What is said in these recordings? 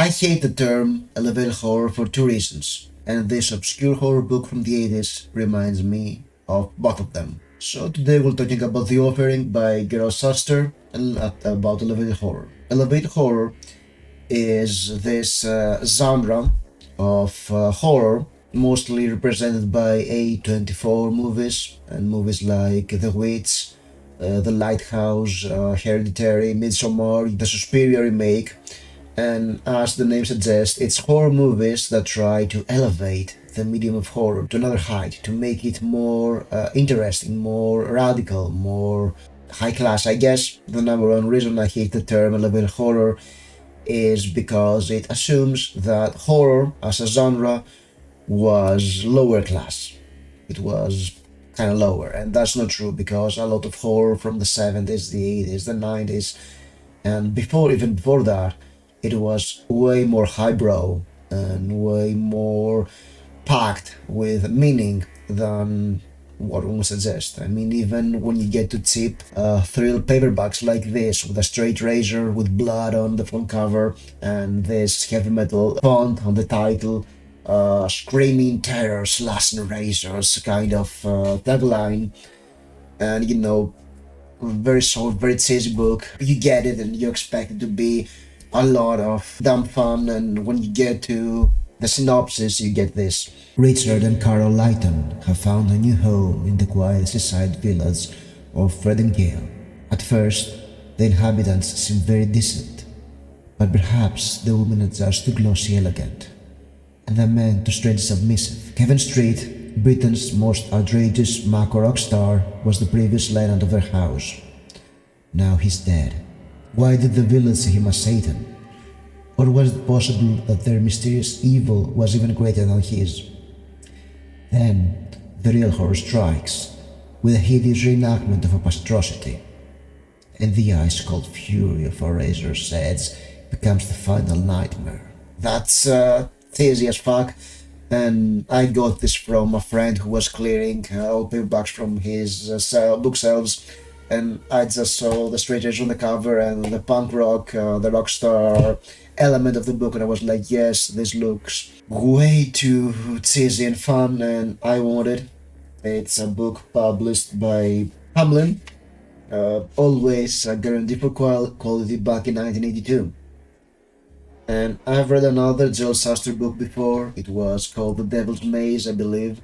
I hate the term elevated horror for two reasons, and this obscure horror book from the 80s reminds me of both of them. So today we're talking about The Offering by Gerald Suster and about elevated horror. Elevated horror is this genre of horror mostly represented by A24 movies and movies like The Witch, The Lighthouse, Hereditary, Midsommar, the Suspiria remake, and as the name suggests, it's horror movies that try to elevate the medium of horror to another height, to make it more interesting, more radical, more high class. I guess the number one reason I hate the term elevated horror is because it assumes that horror as a genre was lower class. It was kind of lower, and that's not true because a lot of horror from the 70s, the 80s, the 90s, and even before that, it was way more highbrow and way more packed with meaning than what one would suggest. I mean, even when you get to cheap thrill paperbacks like this with a straight razor with blood on the front cover and this heavy metal font on the title, screaming terror, slashing razors kind of tagline, and very short, very cheesy book. You get it and you expect it to be a lot of dumb fun, and when you get to the synopsis, you get this. Richard and Carol Lighton have found a new home in the quiet seaside village of Fred and Gale. At first, the inhabitants seem very decent, but perhaps the women are just too glossy elegant, and the men too strangely submissive. Kevin Street, Britain's most outrageous maco rock star, was the previous tenant of their house. Now he's dead. Why did the village see him as Satan? Or was it possible that their mysterious evil was even greater than his? Then, the real horror strikes, with a hideous reenactment of a past atrocity, and the ice-cold fury of a razor's edge becomes the final nightmare. That's cheesy as fuck, and I got this from a friend who was clearing all paperbacks from his bookshelves, and I just saw the straight edge on the cover and the punk rock, the rock star element of the book, and I was like, yes, this looks way too cheesy and fun, and I want it. It's a book published by Hamlin, always a guarantee for quality back in 1982. And I've read another Gerald Suster book before. It was called The Devil's Maze, I believe,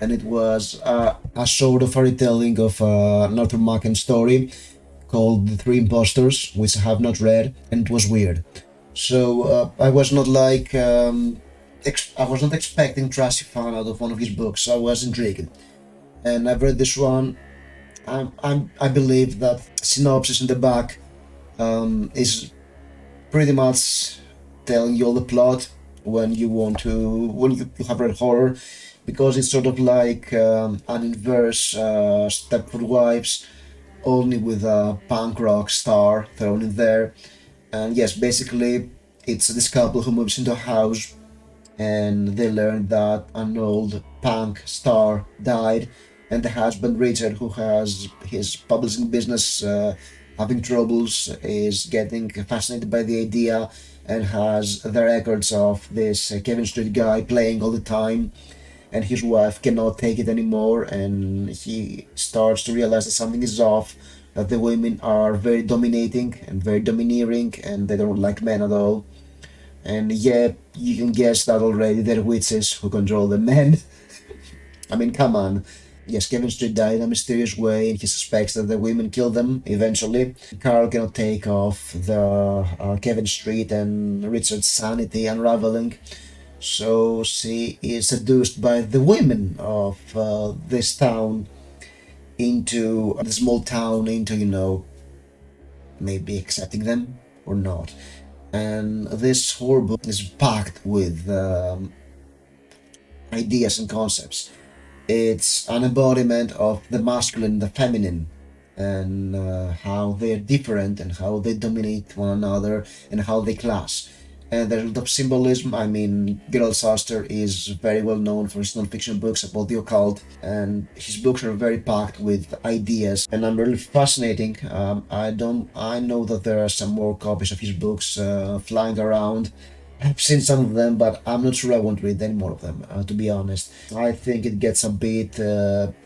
and it was a sort of a retelling of an Arthur Machen story called The Three Impostors, which I have not read, and it was weird. So I was not I was not expecting trashy fun out of one of his books. I was intrigued, and I've read this one. I believe that synopsis in the back is pretty much telling you all the plot when you have read horror, because it's sort of like an inverse Stepford Wives, only with a punk rock star thrown in there. And yes, basically, it's this couple who moves into a house and they learn that an old punk star died, and the husband, Richard, who has his publishing business having troubles, is getting fascinated by the idea and has the records of this Kevin Street guy playing all the time, and his wife cannot take it anymore, and he starts to realize that something is off, that the women are very dominating and very domineering, and they don't like men at all. And yeah, you can guess that already, they're witches who control the men. I mean, come on. Yes, Kevin Street died in a mysterious way, and he suspects that the women killed them eventually. Carl cannot take off the Kevin Street and Richard's sanity unraveling, so she is seduced by the women of this town, into the small town, into maybe accepting them or not. And this horror book is packed with ideas and concepts. It's an embodiment of the masculine and the feminine, and how they're different and how they dominate one another and how they clash. And there's a lot of symbolism. I mean, Gerald Suster is very well known for his non-fiction books about the occult, and his books are very packed with ideas, and I'm really fascinating. I know that there are some more copies of his books flying around. I've seen some of them, but I'm not sure I want to read any more of them, to be honest. I think it gets a bit,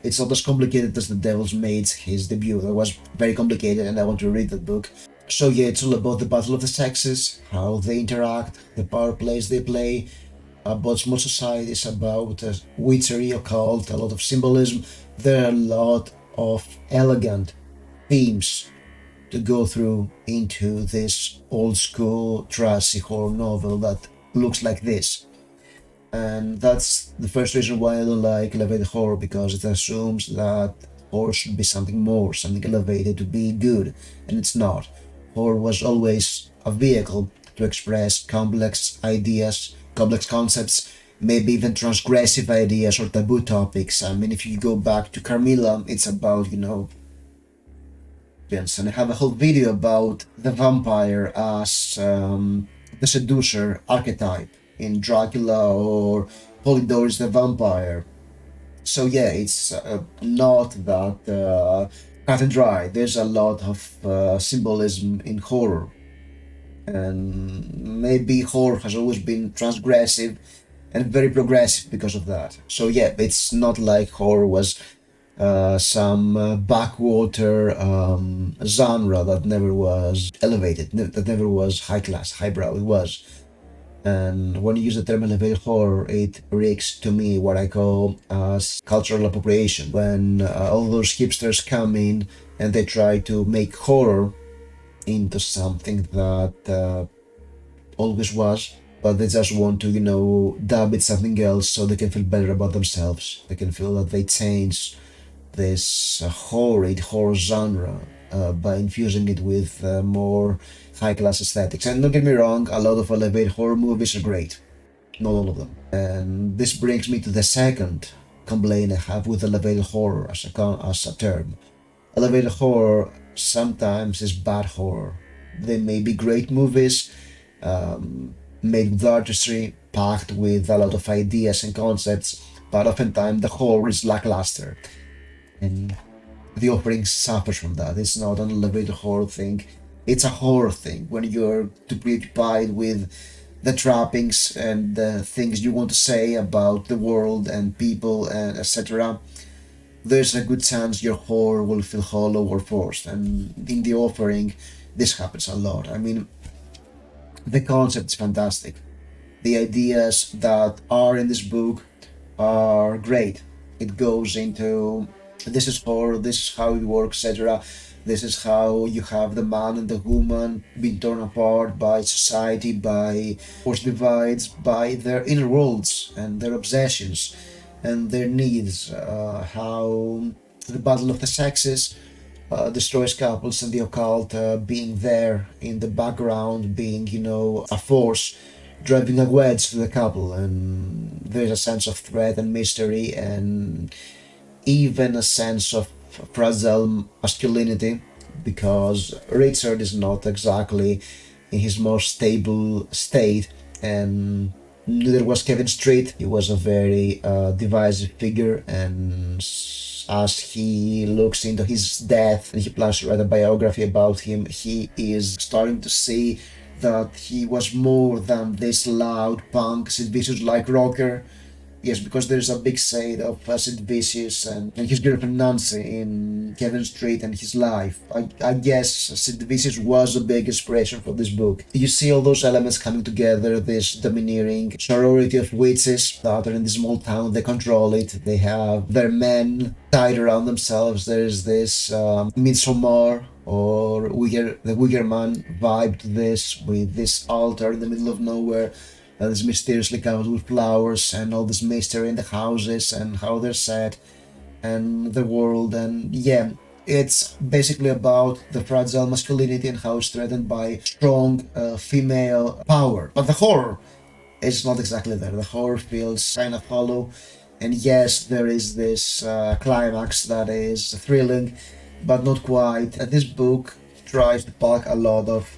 it's not as complicated as The Devil's Maid, his debut. That was very complicated, and I want to read that book. So yeah, it's all about the battle of the sexes, how they interact, the power plays they play, about small societies, about witchery, occult, a lot of symbolism. There are a lot of elegant themes to go through into this old school trashy horror novel that looks like this. And that's the first reason why I don't like elevated horror, because it assumes that horror should be something more, something elevated to be good, and it's not. Horror was always a vehicle to express complex ideas, complex concepts, maybe even transgressive ideas or taboo topics. I mean, if you go back to Carmilla, it's about, and I have a whole video about the vampire as the seducer archetype in Dracula or Polydorus the vampire. So yeah, it's not that cut and dry. There's a lot of symbolism in horror, and maybe horror has always been transgressive and very progressive because of that. So yeah, it's not like horror was some backwater genre that never was elevated, that never was high class, highbrow. It was. And when you use the term elevated horror, it reeks to me what I call as cultural appropriation. When all those hipsters come in and they try to make horror into something that always was, but they just want to, dub it something else so they can feel better about themselves. They can feel that they change this horrid horror genre by infusing it with more high-class aesthetics. And don't get me wrong, a lot of elevated horror movies are great. Not all of them. And this brings me to the second complaint I have with elevated horror as a term. Elevated horror sometimes is bad horror. They may be great movies, made with artistry, packed with a lot of ideas and concepts, but oftentimes the horror is lackluster. And the offering suffers from that. It's not an elevated horror thing. It's a horror thing when you're too preoccupied with the trappings and the things you want to say about the world and people and etc. There's a good chance your horror will feel hollow or forced. And in the offering, this happens a lot. I mean, the concept is fantastic. The ideas that are in this book are great. It goes into this is horror, this is how it works, etc. This is how you have the man and the woman being torn apart by society, by force divides, by their inner worlds and their obsessions and their needs. How the battle of the sexes destroys couples, and the occult being there in the background, being, a force driving a wedge to the couple. And there's a sense of threat and mystery, and even a sense of fragile masculinity, because Richard is not exactly in his most stable state, and neither was Kevin Street. He was a very divisive figure, and as he looks into his death and he plans to write a biography about him, he is starting to see that he was more than this loud punk, Sid Vicious-like rocker. Yes, because there's a big shade of Sid Vicious and his girlfriend Nancy in Kevin Street and his life. I guess Sid Vicious was a big inspiration for this book. You see all those elements coming together, this domineering sorority of witches that are in this small town. They control it. They have their men tied around themselves. There's this Midsommar or the Wicker Man vibe to this, with this altar in the middle of nowhere that is mysteriously covered with flowers, and all this mystery in the houses and how they're set and the world. And yeah, it's basically about the fragile masculinity and how it's threatened by strong female power. But the horror is not exactly there. The horror feels kind of hollow. And yes, there is this climax that is thrilling, but not quite. And this book tries to pack a lot of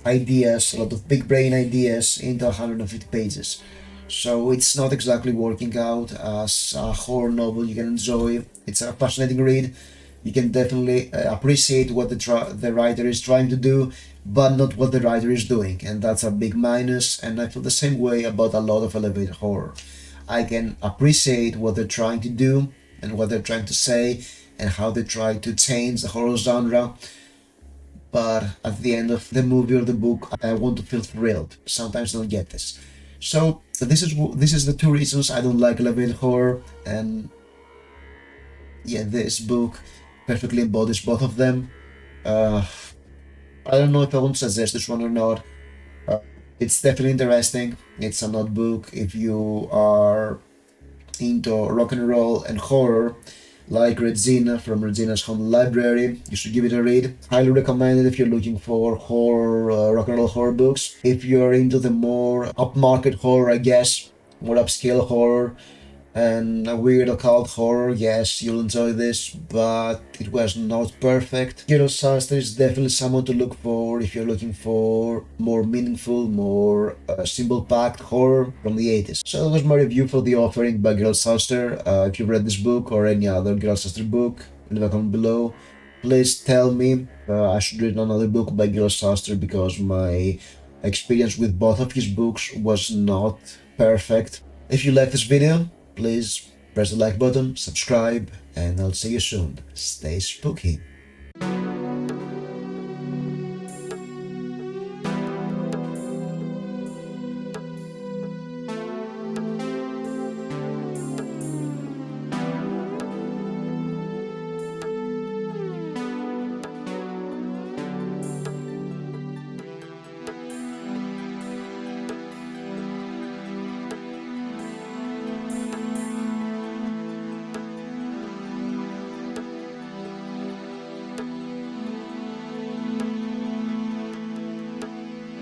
ideas, a lot of big brain ideas into 150 pages. So it's not exactly working out as a horror novel you can enjoy. It's a fascinating read. You can definitely appreciate what the writer is trying to do, but not what the writer is doing, and that's a big minus. And I feel the same way about a lot of elevated horror. I can appreciate what they're trying to do and what they're trying to say and how they try to change the horror genre, but at the end of the movie or the book, I want to feel thrilled. Sometimes I don't get this. So this is the two reasons I don't like elevated horror, and yeah, this book perfectly embodies both of them. Uh, I don't know if I want to suggest this one or not. Uh, it's definitely interesting. It's a notebook if you are into rock and roll and horror, like Regina from Regina's Home Library. You should give it a read. Highly recommend it if you're looking for horror, rock and roll horror books. If you're into the more upmarket horror, I guess, more upscale horror, and a weird occult horror, yes, you'll enjoy this, but it was not perfect. Gerald Suster is definitely someone to look for if you're looking for more meaningful, more symbol-packed horror from the 80s. So that was my review for The Offering by Gerald Suster. If you've read this book or any other Gerald Suster book, leave a comment below. Please tell me I should read another book by Gerald Suster, because my experience with both of his books was not perfect. If you like this video, please press the like button, subscribe, and I'll see you soon. Stay spooky.